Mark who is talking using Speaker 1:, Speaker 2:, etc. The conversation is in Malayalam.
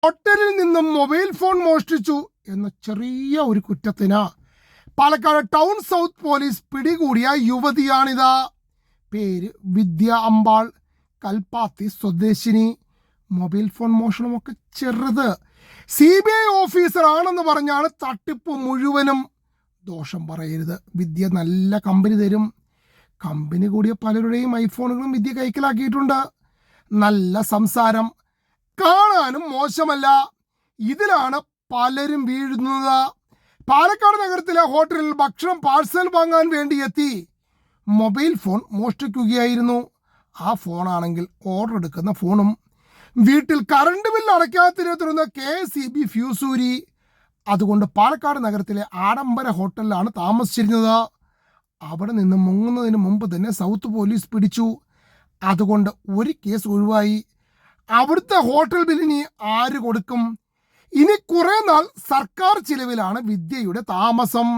Speaker 1: ഹോട്ടലിൽ നിന്നും മൊബൈൽ ഫോൺ മോഷ്ടിച്ചു എന്ന ചെറിയ ഒരു കുറ്റത്തിന് പാലക്കാട് ടൗൺ സൗത്ത് പോലീസ് പിടികൂടിയ യുവതിയാണിത്. പേര് വിദ്യ അമ്പാൾ, കൽപ്പാത്തി സ്വദേശിനി. മൊബൈൽ ഫോൺ മോഷണമൊക്കെ ചെറുത്. CBI ഓഫീസർ ആണെന്ന് പറഞ്ഞാണ് തട്ടിപ്പ് മുഴുവനും. ദോഷം പറയരുത്, വിദ്യ നല്ല കമ്പനി തരും. കമ്പനി കൂടിയ പലരുടെയും ഐഫോണുകളും വിദ്യ കൈക്കലാക്കിയിട്ടുണ്ട്. നല്ല സംസാരം, കാണാനും മോശമല്ല. ഇതിലാണ് പലരും വീഴുന്നത്. പാലക്കാട് നഗരത്തിലെ ഹോട്ടലിൽ ഭക്ഷണം പാഴ്സൽ വാങ്ങാൻ വേണ്ടി എത്തി മൊബൈൽ ഫോൺ മോഷ്ടിക്കുകയായിരുന്നു. ആ ഫോണാണെങ്കിൽ ഓർഡർ എടുക്കുന്ന ഫോണും. വീട്ടിൽ കറണ്ട് ബില്ല് അടയ്ക്കാത്തതിനെ തുടർന്ന് KSEB ഫ്യൂസൂരി. അതുകൊണ്ട് പാലക്കാട് നഗരത്തിലെ ആഡംബര ഹോട്ടലിലാണ് താമസിച്ചിരുന്നത്. അവിടെ നിന്ന് മുങ്ങുന്നതിന് മുമ്പ് തന്നെ സൗത്ത് പോലീസ് പിടിച്ചു. അതുകൊണ്ട് ഒരു കേസ് ഒഴിവായി. അവിടുത്തെ ഹോട്ടൽ ബില്ലിനി ആര് കൊടുക്കും? ഇനി കുറേ നാൾ സർക്കാർ ചിലവിലാണ് വിദ്യയുടെ താമസം.